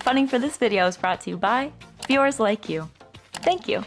Funding for this video is brought to you by viewers like you. Thank you.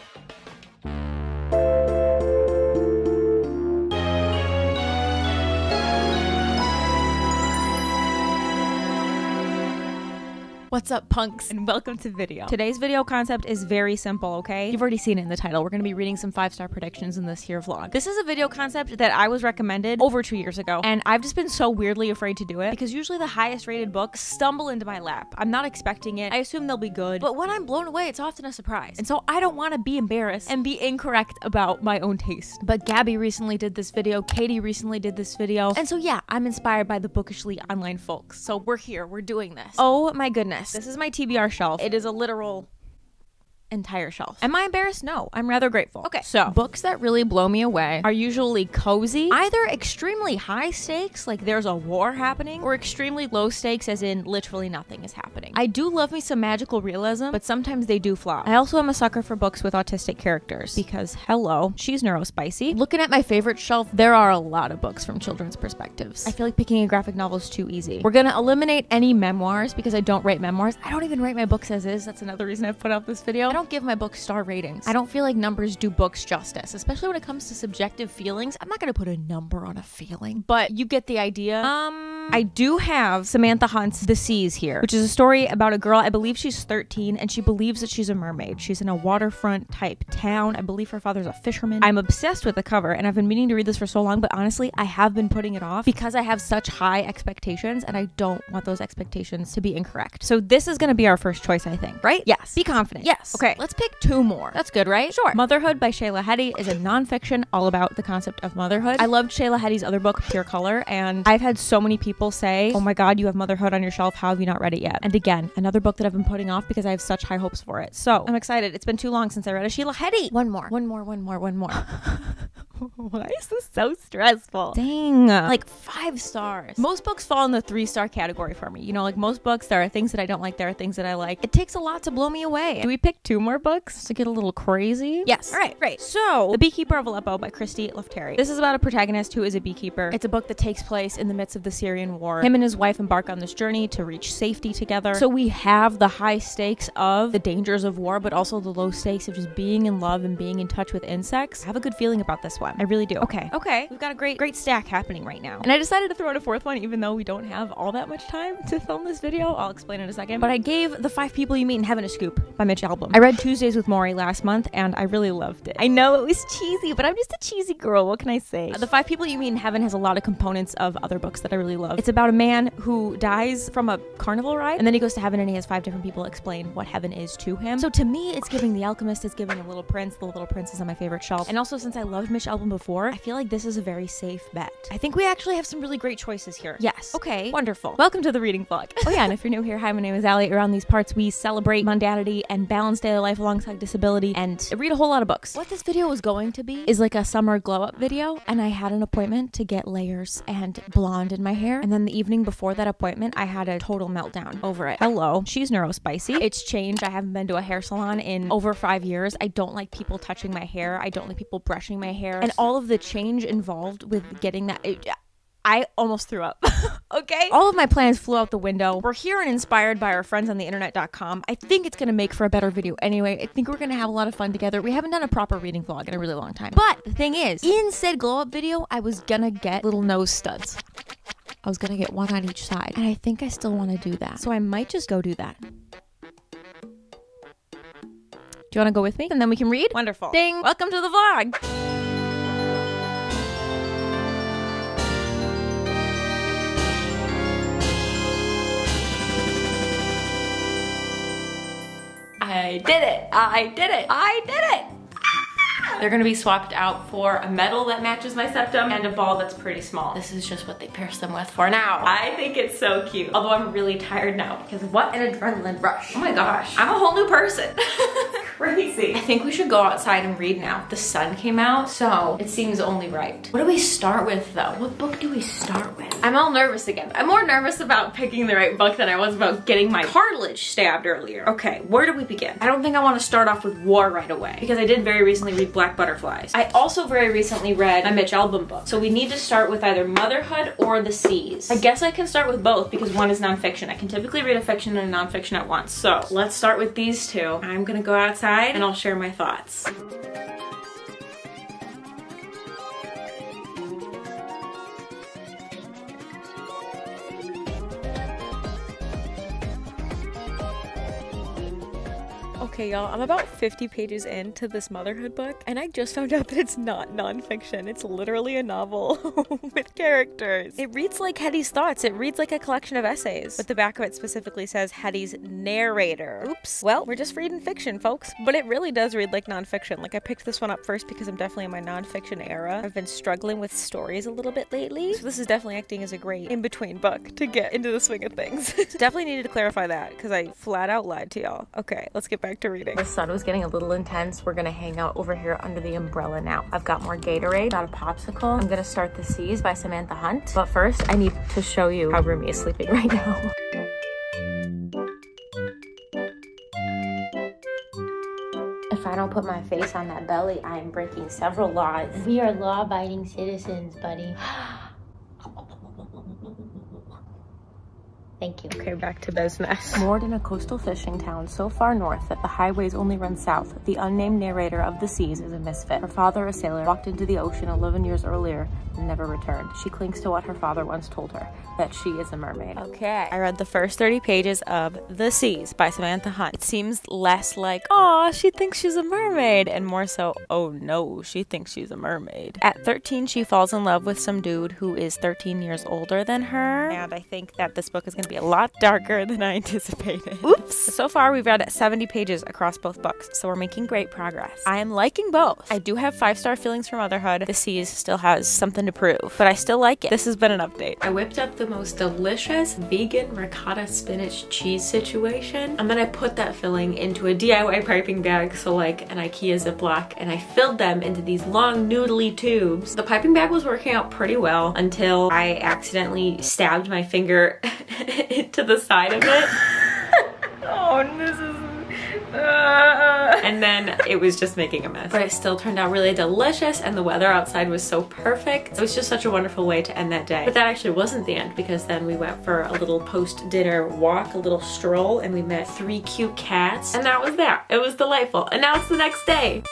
What's up, punks, and welcome to video. Today's video concept is very simple, okay? You've already seen it in the title. We're gonna be reading some 5-star predictions in this here vlog. This is a video concept that I was recommended over 2 years ago, and I've just been so weirdly afraid to do it because usually the highest rated books stumble into my lap. I'm not expecting it. I assume they'll be good, but when I'm blown away, it's often a surprise. And so I don't want to be embarrassed and be incorrect about my own taste. But Gabby recently did this video, Katie recently did this video, and so yeah, I'm inspired by the bookishly online folks. So we're here, we're doing this. Oh my goodness. This is my TBR shelf. It is a literal entire shelf. Am I embarrassed? No, I'm rather grateful. Okay, so books that really blow me away are usually cozy, either extremely high stakes, like there's a war happening, or extremely low stakes, as in literally nothing is happening. I do love me some magical realism, but sometimes they do flop. I also am a sucker for books with autistic characters because, hello, she's neurospicy. Looking at my favorite shelf, there are a lot of books from children's perspectives. I feel like picking a graphic novel is too easy. We're gonna eliminate any memoirs because I don't rate memoirs. I don't even rate my books as is. That's another reason I've put out this video. I don't give my books star ratings. I don't feel like numbers do books justice, especially when it comes to subjective feelings. I'm not gonna put a number on a feeling, but you get the idea. I do have Samantha Hunt's The Seas here, which is a story about a girl, I believe she's 13, and she believes that she's a mermaid. She's in a waterfront type town. I believe her father's a fisherman. I'm obsessed with the cover, and I've been meaning to read this for so long, but honestly, I have been putting it off because I have such high expectations, and I don't want those expectations to be incorrect. So this is gonna be our first choice, I think, right? Yes. Be confident. Yes. Okay, let's pick 2 more. That's good, right? Sure. Motherhood by Shayla Hetty is a nonfiction all about the concept of motherhood. I loved Shayla Hetty's other book, Pure Color, and I've had so many people say, oh my god, you have Motherhood on your shelf, how have you not read it yet? And again, another book that I've been putting off because I have such high hopes for it. So I'm excited. It's been too long since I read a Shayla Hetty. One more. Why is this so stressful? Dang. Like 5 stars. Most books fall in the 3-star category for me. You know, like most books, there are things that I don't like, there are things that I like. It takes a lot to blow me away. Do we pick 2 more books to get a little crazy? Yes. All right, great. So, The Beekeeper of Aleppo by Christy Lefteri. This is about a protagonist who is a beekeeper. It's a book that takes place in the midst of the Syrian war. Him and his wife embark on this journey to reach safety together. So we have the high stakes of the dangers of war, but also the low stakes of just being in love and being in touch with insects. I have a good feeling about this one. I really do. Okay. We've got a great stack happening right now. And I decided to throw in a 4th one, even though we don't have all that much time to film this video. I'll explain in a second. But I gave The 5 People You Meet in Heaven a scoop by Mitch Albom. I read Tuesdays with Morrie last month, and I really loved it. I know it was cheesy, but I'm just a cheesy girl. What can I say? The 5 People You Meet in Heaven has a lot of components of other books that I really love. It's about a man who dies from a carnival ride, and then he goes to heaven and he has 5 different people explain what heaven is to him. So to me, it's giving The Alchemist, it's giving The Little Prince. The Little Prince is on my favorite shelf. And also, since I loved Mitch Albom before, I feel like this is a very safe bet. I think we actually have some really great choices here. Yes. Okay. Wonderful. Welcome to the reading vlog. Oh yeah, and if you're new here, hi, my name is Allie. Around these parts, we celebrate mundanity and balance daily life alongside disability and read a whole lot of books. What this video was going to be is like a summer glow up video, and I had an appointment to get layers and blonde in my hair, and then the evening before that appointment, I had a total meltdown over it. Hello, she's neurospicy. It's changed. I haven't been to a hair salon in over 5 years. I don't like people touching my hair. I don't like people brushing my hair, and all of the change involved with getting that, I almost threw up. Okay? All of my plans flew out the window. We're here and inspired by our friends on the internet.com. I think it's gonna make for a better video anyway. I think we're gonna have a lot of fun together. We haven't done a proper reading vlog in a really long time. But the thing is, in said glow up video, I was gonna get little nose studs. I was gonna get 1 on each side. And I think I still wanna do that. So I might just go do that. Do you wanna go with me? And then we can read? Wonderful. Ding! Welcome to the vlog! I did it! I did it! I did it! They're gonna be swapped out for a medal that matches my septum and a ball that's pretty small. This is just what they pierce them with for now. I think it's so cute. Although I'm really tired now because what an adrenaline rush. Oh my gosh, I'm a whole new person. Crazy. I think we should go outside and read now. The sun came out, so it seems only right. What do we start with though? What book do we start with? I'm all nervous again. I'm more nervous about picking the right book than I was about getting my cartilage stabbed earlier. Okay, where do we begin? I don't think I want to start off with war right away because I did very recently read Black Butterflies. I also very recently read a Mitch Albom book. So we need to start with either Motherhood or The Seas. I guess I can start with both because one is nonfiction. I can typically read a fiction and a nonfiction at once. So let's start with these two. I'm gonna go outside and I'll share my thoughts. Okay, y'all, I'm about 50 pages into this motherhood book, and I just found out that it's not nonfiction. It's literally a novel with characters. It reads like Hetty's thoughts. It reads like a collection of essays, but the back of it specifically says Hetty's narrator. Oops. Well, we're just reading fiction, folks, but it really does read like nonfiction. Like, I picked this one up first because I'm definitely in my nonfiction era. I've been struggling with stories a little bit lately, so this is definitely acting as a great in-between book to get into the swing of things. Definitely needed to clarify that because I flat out lied to y'all. Okay, let's get back to reading. The sun was getting a little intense. We're gonna hang out over here under the umbrella now. I've got more Gatorade, got a popsicle. I'm gonna start The Seas by Samantha Hunt. But first, I need to show you how Rumi is sleeping right now. If I don't put my face on that belly, I am breaking several laws. We are law-abiding citizens, buddy. Thank you. Okay, back to business. Moored in a coastal fishing town so far north that the highways only run south, the unnamed narrator of The Seas is a misfit. Her father, a sailor, walked into the ocean 11 years earlier and never returned. She clings to what her father once told her, that she is a mermaid. Okay, I read the first 30 pages of The Seas by Samantha Hunt. It seems less like, aw, she thinks she's a mermaid, and more so, oh no, she thinks she's a mermaid. At 13, she falls in love with some dude who is 13 years older than her, and I think that this book is going to be a lot darker than I anticipated. Oops! So far, we've read 70 pages across both books, so we're making great progress. I am liking both. I do have 5-star feelings for Motherhood. The Seas still has something to prove, but I still like it. This has been an update. I whipped up the most delicious vegan ricotta spinach cheese situation. I'm gonna put that filling into a DIY piping bag, so like an IKEA Ziploc, and I filled them into these long noodly tubes. The piping bag was working out pretty well until I accidentally stabbed my finger into the side of it. Oh, this is... And then it was just making a mess. But it still turned out really delicious, and the weather outside was so perfect. It was just such a wonderful way to end that day. But that actually wasn't the end, because then we went for a little post-dinner walk, a little stroll, and we met 3 cute cats. And that was that. It was delightful. And now it's the next day.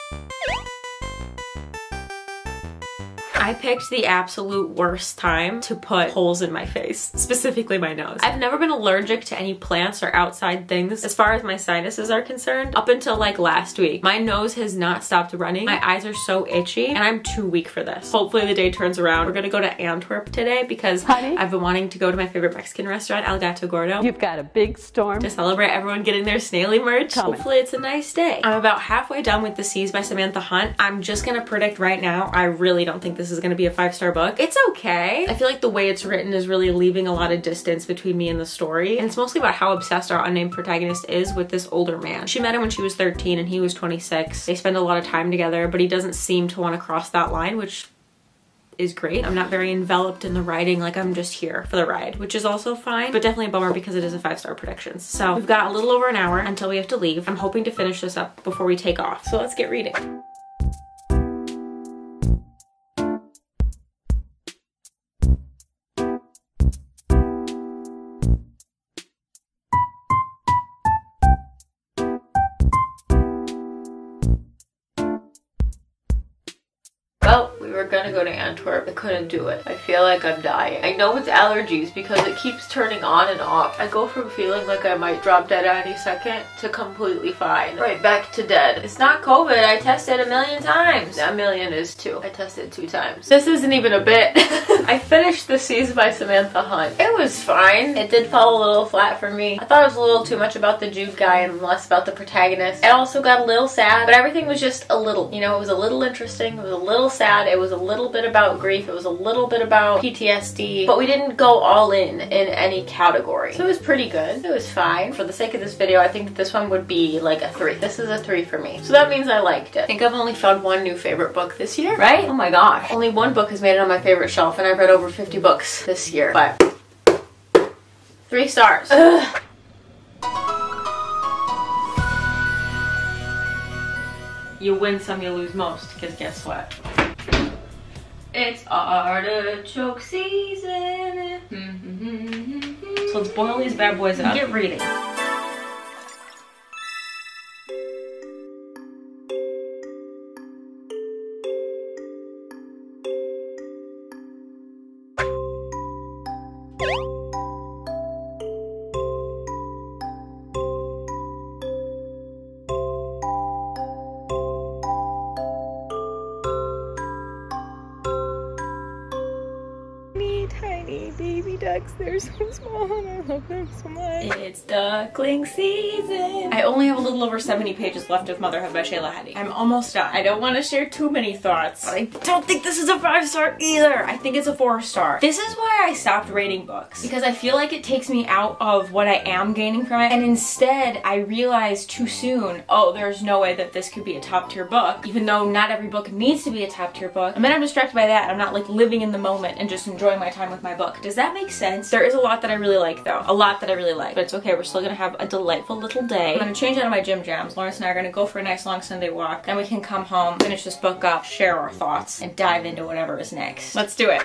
I picked the absolute worst time to put holes in my face, specifically my nose. I've never been allergic to any plants or outside things as far as my sinuses are concerned up until like last week. My nose has not stopped running. My eyes are so itchy and I'm too weak for this. Hopefully the day turns around. We're gonna go to Antwerp today because I've been wanting to go to my favorite Mexican restaurant, El Gato Gordo. You've got a big storm to celebrate everyone getting their Snaily merch. Hopefully it's a nice day. I'm about halfway done with The Seas by Samantha Hunt. I'm just gonna predict right now, I really don't think this is gonna be a 5-star book. It's okay. I feel like the way it's written is really leaving a lot of distance between me and the story. And it's mostly about how obsessed our unnamed protagonist is with this older man. She met him when she was 13 and he was 26. They spend a lot of time together, but he doesn't seem to want to cross that line, which is great. I'm not very enveloped in the writing, like I'm just here for the ride, which is also fine, but definitely a bummer because it is a 5-star prediction. So we've got a little over an hour until we have to leave. I'm hoping to finish this up before we take off. So let's get reading. Well, we were gonna go to Antwerp. I couldn't do it. I feel like I'm dying. I know it's allergies because it keeps turning on and off. I go from feeling like I might drop dead any second to completely fine. Right back to dead. It's not COVID. I tested 1,000,000 times. 1,000,000 is 2. I tested 2 times. This isn't even a bit. I finished The Seas by Samantha Hunt. It was fine. It did fall a little flat for me. I thought it was a little too much about the Jude guy and less about the protagonist. It also got a little sad, but everything was just a little. You know, it was a little interesting. It was a little sad. It was a little bit about grief, it was a little bit about PTSD, but we didn't go all in any category. So it was pretty good. It was fine. For the sake of this video, I think that this one would be like a 3. This is a 3 for me. So that means I liked it. I think I've only found one new favorite book this year, right? Oh my gosh. Only one book has made it on my favorite shelf, and I've read over 50 books this year, but 3 stars. Ugh. You win some, you lose most, because guess what? It's artichoke season. So let's boil these bad boys up. Get reading. Tiny baby ducks, they're so small and I love them so much. It's duckling season. I only have a little over 70 pages left of Motherhood by Shayla Hedi. I'm almost done. I don't want to share too many thoughts, but I don't think this is a 5-star either. I think it's a 4-star. This is why I stopped rating books, because I feel like it takes me out of what I am gaining from it, and instead I realized too soon, oh, there's no way that this could be a top tier book, even though not every book needs to be a top tier book. And then I'm distracted by that. I'm not like living in the moment and just enjoying my time with my book. Does that make sense? There is a lot that I really like though. A lot that I really like. But it's okay, we're still gonna have a delightful little day. I'm gonna change out of my gym jams. Lawrence and I are gonna go for a nice long Sunday walk. Then we can come home, finish this book up, share our thoughts, and dive into whatever is next. Let's do it.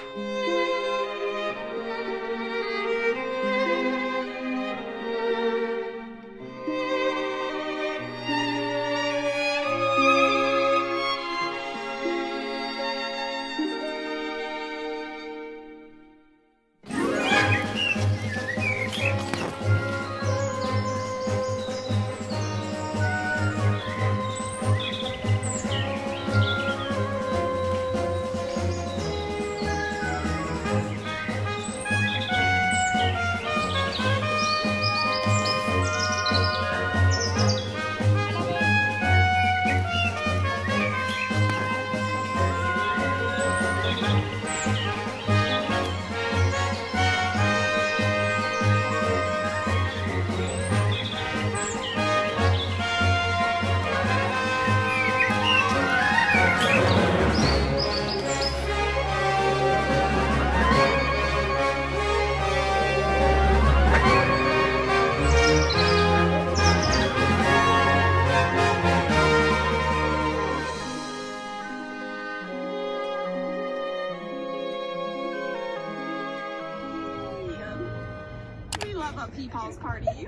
Peepaw's party.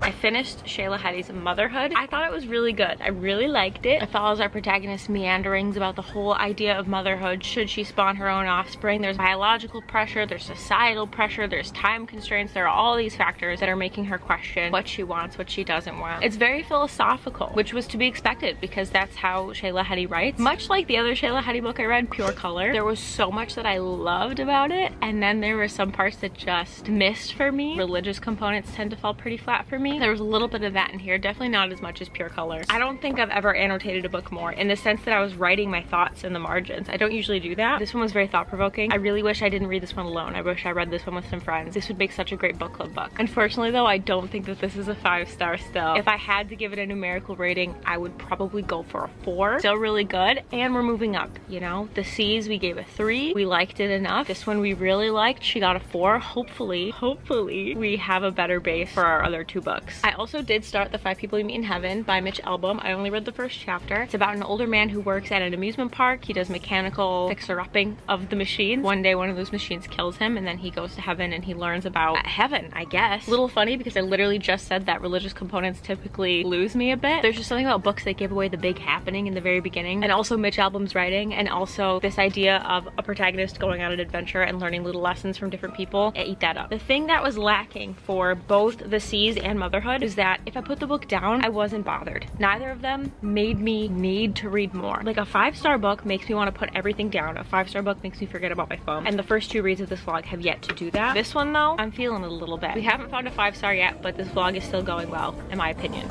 I finished Shayla Hedi's Motherhood. I thought it was really good. I really liked it. It follows our protagonist's meanderings about the whole idea of motherhood. Should she spawn her own offspring? There's biological pressure, there's societal pressure, there's time constraints. There are all these factors that are making her question what she wants, what she doesn't want. It's very philosophical, which was to be expected because that's how Shayla Hedi writes. Much like the other Shayla Hedi book I read, Pure Color, there was so much that I loved about it, and then there were some parts that just missed for me. Religious components tend to fall pretty flat for me. There was a little bit of that in here, definitely not as much as Pure Color. I don't think I've ever annotated a book more in the sense that I was writing my thoughts in the margins. I don't usually do that. This one was very thought-provoking. I really wish I didn't read this one alone. I wish I read this one with some friends. This would make such a great book club book. Unfortunately though, I don't think that this is a 5-star still. If I had to give it a numerical rating, I would probably go for a 4. Still really good, and we're moving up, you know? The C's we gave a 3. We liked it enough. This one we really liked. She got a 4. Hopefully we have a better base for our other 2 books. I also did start The 5 People You Meet in Heaven by Mitch Albom. I only read the first chapter. It's about an older man who works at an amusement park. He does mechanical fixer-upping of the machines. One day one of those machines kills him, and then he goes to heaven and he learns about heaven, I guess. A little funny because I literally just said that religious components typically lose me a bit. There's just something about books that give away the big happening in the very beginning, and also Mitch Albom's writing, and also this idea of a protagonist going on an adventure and learning little lessons from different people. I eat that up. The thing that was lacking for both The Seas and Motherhood is that if I put the book down, I wasn't bothered. Neither of them made me need to read more. Like a 5-star book makes me want to put everything down. A 5-star book makes me forget about my phone. And the first 2 reads of this vlog have yet to do that. This one though, I'm feeling it a little bit. We haven't found a 5-star yet, but this vlog is still going well, in my opinion.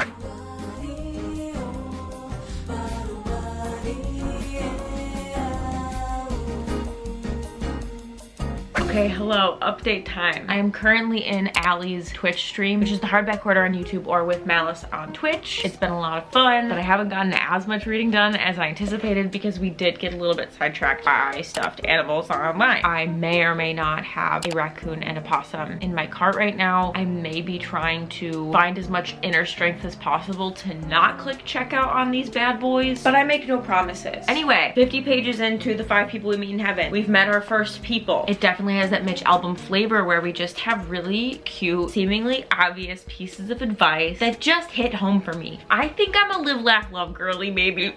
Okay, hello, update time. I am currently in Allie's Twitch stream, which is the hardback order on YouTube or with Malice on Twitch. It's been a lot of fun, but I haven't gotten as much reading done as I anticipated because we did get a little bit sidetracked by stuffed animals online. I may or may not have a raccoon and a possum in my cart right now. I may be trying to find as much inner strength as possible to not click checkout on these bad boys, but I make no promises. Anyway, 50 pages into the 5 people we meet in heaven. We've met our first people. It definitely has that Mitch album flavor where we just have really cute, seemingly obvious pieces of advice that just hit home for me. I think I'm a live, laugh, love girly, maybe.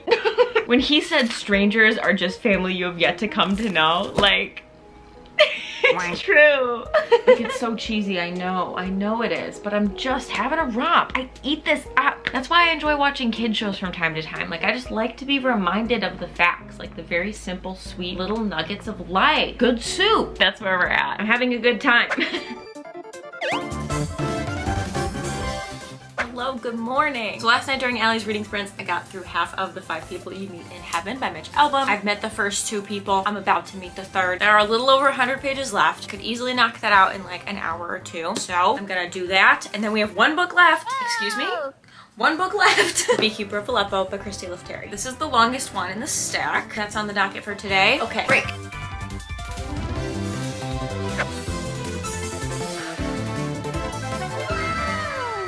When he said strangers are just family you have yet to come to know, like, it's true. Like, it's so cheesy, I know it is, but I'm just having a romp. I eat this up. That's why I enjoy watching kid shows from time to time. Like, I just like to be reminded of the facts, like the very simple, sweet little nuggets of life. Good soup. That's where we're at. I'm having a good time. Hello, good morning. So last night during Allie's reading sprints, I got through half of the 5 people you meet in heaven by Mitch album. I've met the first 2 people. I'm about to meet the 3rd. There are a little over 100 pages left. Could easily knock that out in like an hour or 2. So I'm gonna do that. And then we have 1 book left. Excuse me? 1 book left. Beekeeper of Aleppo by Christy Lefteri. This is the longest one in the stack. That's on the docket for today. Okay, break.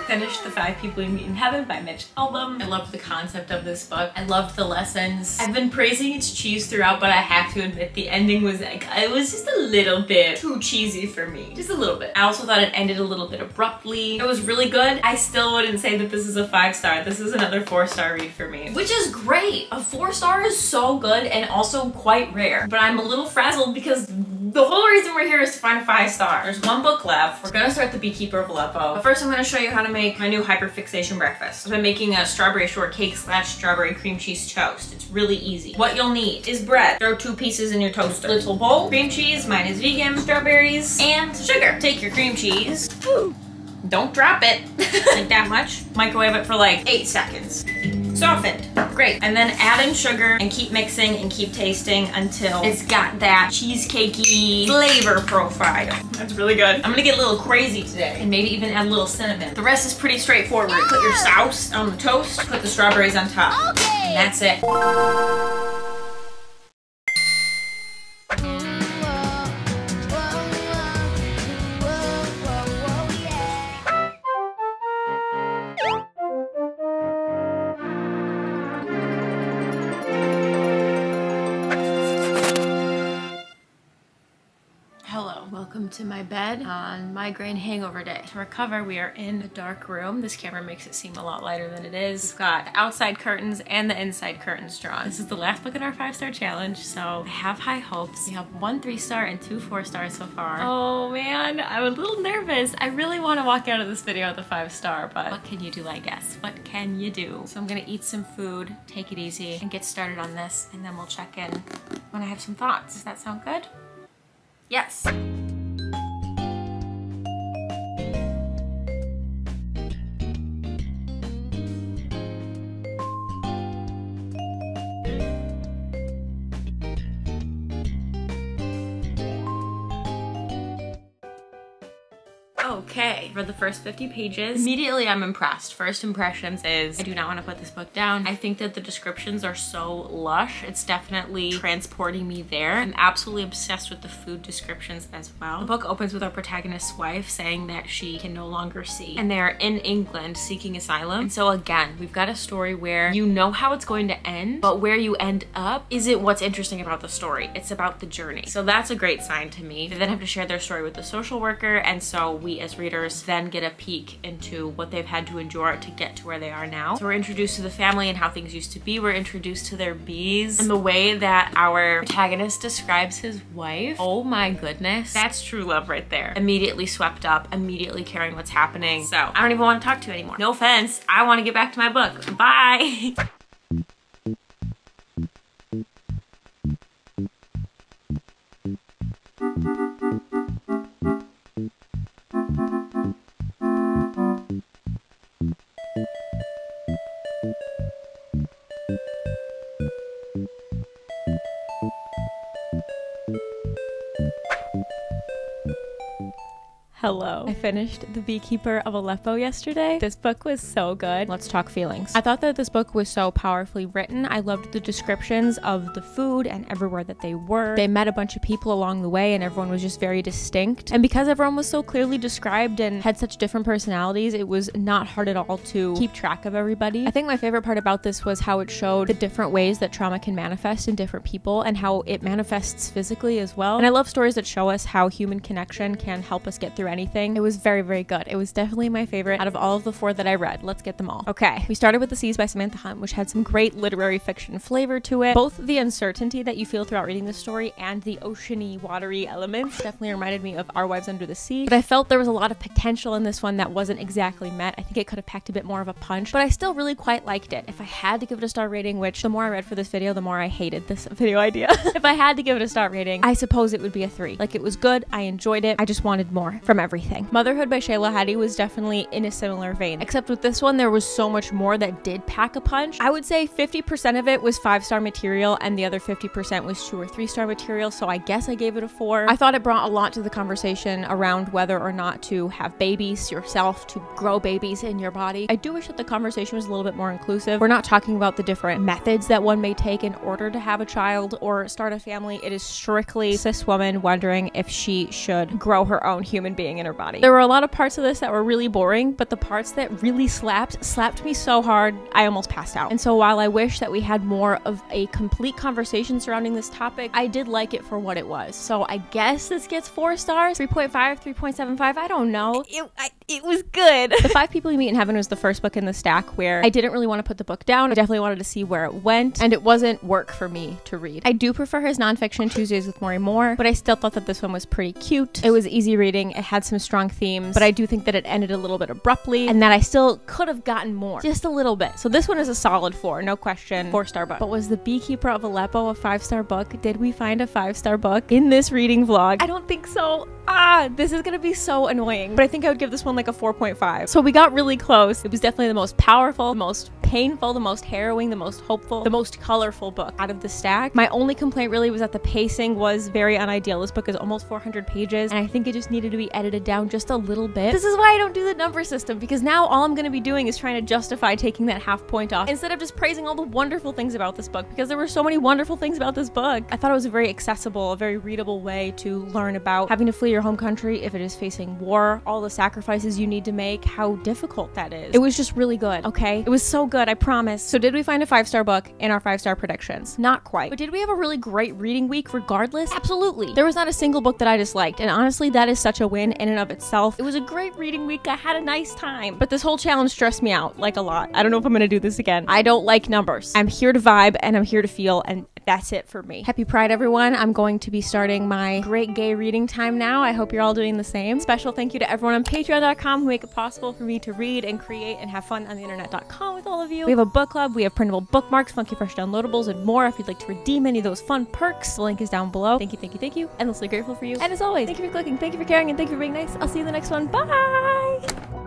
Finished the 5 people we meet in heaven by Mitch album. I loved the concept of this book. I loved the lessons. I've been praising its cheese throughout, but I have to admit the ending was like, it was just a little bit too cheesy for me. Just a little bit. I also thought it ended a little bit abruptly. It was really good. I still wouldn't say that this is a 5-star. This is another 4-star read for me, which is great. A 4-star is so good and also quite rare, but I'm a little frazzled because the whole reason we're here is to find a 5-star. There's 1 book left. We're gonna start the Beekeeper of Aleppo. But first I'm gonna show you how to make my new hyperfixation breakfast. I've been making a strawberry shortcake / strawberry cream cheese toast. It's really easy. What you'll need is bread. Throw 2 pieces in your toaster. Little bowl, cream cheese, mine is vegan, strawberries, and sugar. Take your cream cheese. Ooh. Don't drop it, like that much. Microwave it for like 8 seconds. Softened, great. And then add in sugar and keep mixing and keep tasting until it's got that cheesecakey flavor profile. That's really good. I'm gonna get a little crazy today and maybe even add a little cinnamon. The rest is pretty straightforward. Put your sauce on the toast, put the strawberries on top. Okay. And that's it. Welcome to my bed on migraine hangover day. To recover, we are in a dark room. This camera makes it seem a lot lighter than it is. We've got the outside curtains and the inside curtains drawn. This is the last book in our 5-star challenge, so I have high hopes. We have 1 3-star and 2 4-stars so far. Oh man, I'm a little nervous. I really want to walk out of this video with a 5-star, but what can you do, I guess? What can you do? So I'm gonna eat some food, take it easy, and get started on this, and then we'll check in when I have some thoughts. Does that sound good? Yes. Okay, for the first 50 pages, immediately I'm impressed. First impressions is I do not want to put this book down. I think that the descriptions are so lush. It's definitely transporting me there. I'm absolutely obsessed with the food descriptions as well. The book opens with our protagonist's wife saying that she can no longer see, and they're in England seeking asylum. And so again, we've got a story where you know how it's going to end, but where you end up isn't what's interesting about the story. It's about the journey. So that's a great sign to me. They then have to share their story with the social worker, and so we as readers then get a peek into what they've had to endure to get to where they are now. So we're introduced to the family and how things used to be. We're introduced to their bees and the way that our protagonist describes his wife. Oh my goodness, that's true love right there. Immediately swept up, immediately caring what's happening. So I don't even want to talk to you anymore. No offense, I want to get back to my book. Bye. Hello. I finished The Beekeeper of Aleppo yesterday. This book was so good. Let's talk feelings. I thought that this book was so powerfully written. I loved the descriptions of the food and everywhere that they were. They met a bunch of people along the way and everyone was just very distinct. And because everyone was so clearly described and had such different personalities, it was not hard at all to keep track of everybody. I think my favorite part about this was how it showed the different ways that trauma can manifest in different people and how it manifests physically as well. And I love stories that show us how human connection can help us get through anything. It was very, very good. It was definitely my favorite out of all of the 4 that I read. Let's get them all. Okay, we started with The Seas by Samantha Hunt, which had some great literary fiction flavor to it. Both the uncertainty that you feel throughout reading the story and the oceany, watery elements definitely reminded me of Our Wives Under the Sea. But I felt there was a lot of potential in this one that wasn't exactly met. I think it could have packed a bit more of a punch, but I still really quite liked it. If I had to give it a star rating, which the more I read for this video, the more I hated this video idea. If I had to give it a star rating, I suppose it would be a 3. Like, it was good. I enjoyed it. I just wanted more from everything. Motherhood by Shayla Hattie was definitely in a similar vein, except with this one, there was so much more that did pack a punch. I would say 50% of it was 5-star material and the other 50% was 2 or 3-star material, so I guess I gave it a 4. I thought it brought a lot to the conversation around whether or not to have babies yourself, to grow babies in your body. I do wish that the conversation was a little bit more inclusive. We're not talking about the different methods that one may take in order to have a child or start a family. It is strictly cis woman wondering if she should grow her own human being in her body. There were a lot of parts of this that were really boring, but the parts that really slapped me so hard, I almost passed out. And so while I wish that we had more of a complete conversation surrounding this topic, I did like it for what it was. So I guess this gets 4 stars, 3.5, 3.75, I don't know. It was good. The 5 People You Meet in Heaven was the first book in the stack where I didn't really want to put the book down. I definitely wanted to see where it went, and it wasn't work for me to read. I do prefer his nonfiction Tuesdays with Maury Moore, but I still thought that this one was pretty cute. It was easy reading, it had some strong themes, but I do think that it ended a little bit abruptly and that I still could have gotten more, just a little bit. So this one is a solid 4, no question, 4-star book. But was The Beekeeper of Aleppo a 5-star book? Did we find a 5-star book in this reading vlog? I don't think so. This is gonna be so annoying, but I think I would give this one like a 4.5. So we got really close. It was definitely the most powerful, the most painful, the most harrowing, the most hopeful, the most colorful book out of the stack. My only complaint really was that the pacing was very unideal. This book is almost 400 pages, and I think it just needed to be edited down just a little bit. This is why I don't do the number system, because now all I'm gonna be doing is trying to justify taking that half point off instead of just praising all the wonderful things about this book, because there were so many wonderful things about this book. I thought it was a very accessible, a very readable way to learn about having to flee your home country if it is facing war, all the sacrifices you need to make, how difficult that is. It was just really good, okay? It was so good, I promise. So did we find a 5-star book in our 5-star predictions? Not quite. But did we have a really great reading week regardless? Absolutely. There was not a single book that I disliked, and honestly, that is such a win in and of itself. It was a great reading week. I had a nice time. But this whole challenge stressed me out, like, a lot. I don't know if I'm gonna do this again. I don't like numbers. I'm here to vibe, and I'm here to feel, and that's it for me. Happy Pride, everyone. I'm going to be starting my great gay reading time now. I hope you're all doing the same. Special thank you to everyone on patreon.com who make it possible for me to read and create and have fun on the internet.com with all of you. We have a book club, we have printable bookmarks, funky fresh downloadables, and more. If you'd like to redeem any of those fun perks, the link is down below. Thank you, thank you, thank you. Endlessly grateful for you. And as always, thank you for clicking, thank you for caring, and thank you for being nice. I'll see you in the next one. Bye!